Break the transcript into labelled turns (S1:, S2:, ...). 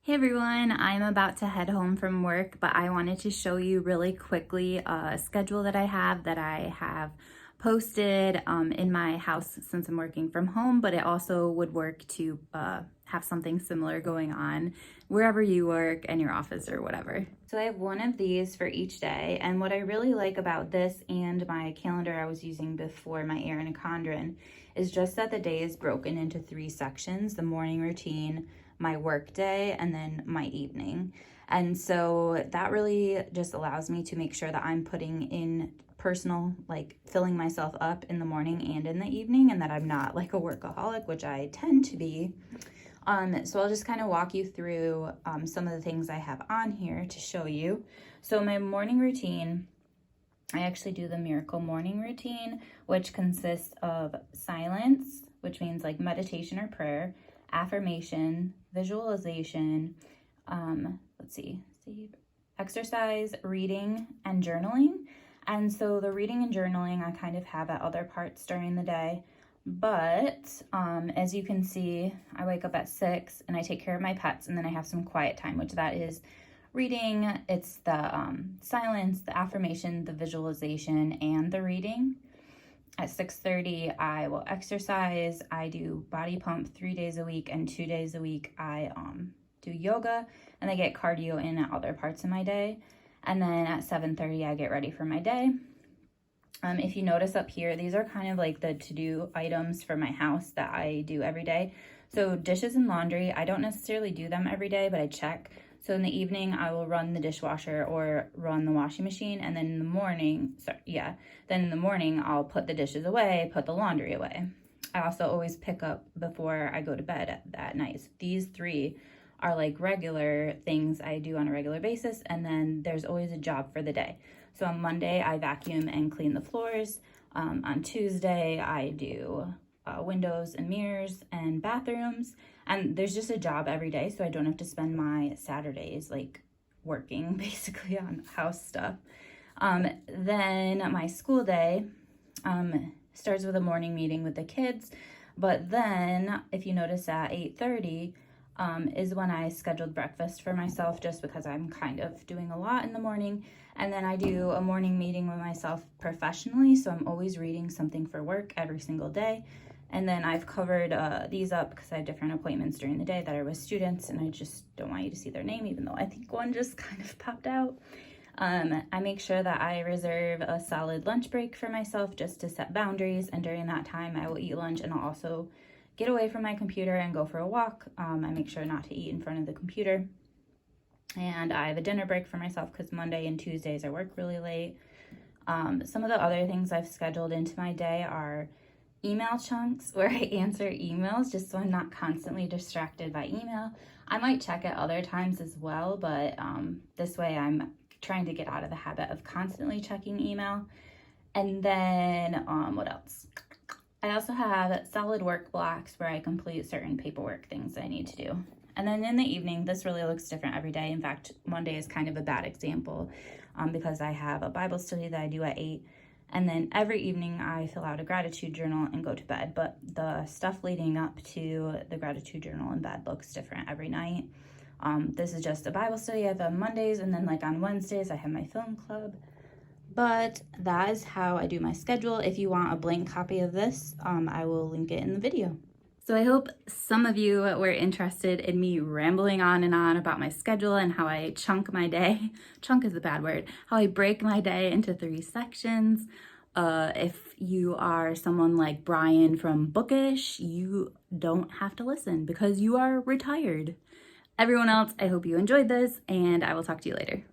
S1: Hey everyone, I'm about to head home from work, but I wanted to show you really quickly a schedule that I have posted in my house since I'm working from home, but it also would work to have something similar going on wherever you work in your office or whatever. So I have one of these for each day, and what I really like about this and my calendar I was using before, my Erin Condren, is just that the day is broken into 3 sections: the morning routine, my work day, and then my evening. And so that really just allows me to make sure that I'm putting in personal, like filling myself up in the morning and in the evening, and that I'm not like a workaholic, which I tend to be. So I'll just kind of walk you through some of the things I have on here to show you. So my morning routine, I actually do the Miracle Morning Routine, which consists of silence, which means like meditation or prayer, affirmation, visualization, exercise, reading, and journaling. And so the reading and journaling I kind of have at other parts during the day. But as you can see, I wake up at 6 and I take care of my pets, and then I have some quiet time, which that is reading. It's the silence, the affirmation, the visualization, and the reading. At 6:30, I will exercise. I do body pump 3 days a week, and 2 days a week I do yoga, and I get cardio in at other parts of my day. And then at 7:30, I get ready for my day. If you notice up here, these are kind of like the to-do items for my house that I do every day. So dishes and laundry, I don't necessarily do them every day, but I check. So in the evening, I will run the dishwasher or run the washing machine. And then in the morning, then in the morning, I'll put the dishes away, put the laundry away. I also always pick up before I go to bed at night. So these 3 are like regular things I do on a regular basis. And then there's always a job for the day. So on Monday, I vacuum and clean the floors. On Tuesday, I do windows and mirrors and bathrooms. And there's just a job every day, so I don't have to spend my Saturdays like working basically on house stuff. Then my school day starts with a morning meeting with the kids. But then, if you notice, at 8:30 is when I scheduled breakfast for myself, just because I'm kind of doing a lot in the morning. And then I do a morning meeting with myself professionally, so I'm always reading something for work every single day. And then I've covered these up because I have different appointments during the day that are with students, and I just don't want you to see their name, even though I think one just kind of popped out. I make sure that I reserve a solid lunch break for myself just to set boundaries, and during that time I will eat lunch, and I'll also get away from my computer and go for a walk. I make sure not to eat in front of the computer. And I have a dinner break for myself because Monday and Tuesdays I work really late. Some of the other things I've scheduled into my day are email chunks where I answer emails just so I'm not constantly distracted by email. I might check at other times as well, but this way I'm trying to get out of the habit of constantly checking email. And then what else? I also have solid work blocks where I complete certain paperwork things I need to do. And then in the evening, this really looks different every day. In fact, Monday is kind of a bad example because I have a Bible study that I do at 8. And then every evening I fill out a gratitude journal and go to bed. But the stuff leading up to the gratitude journal in bed looks different every night. This is just a Bible study I have on Mondays, and then like on Wednesdays I have my film club. But that is how I do my schedule. If you want a blank copy of this, I will link it in the video. So I hope some of you were interested in me rambling on and on about my schedule and how I chunk my day. Chunk is a bad word. How I break my day into 3 sections. If you are someone like Brian from Bookish, you don't have to listen because you are retired. Everyone else, I hope you enjoyed this, and I will talk to you later.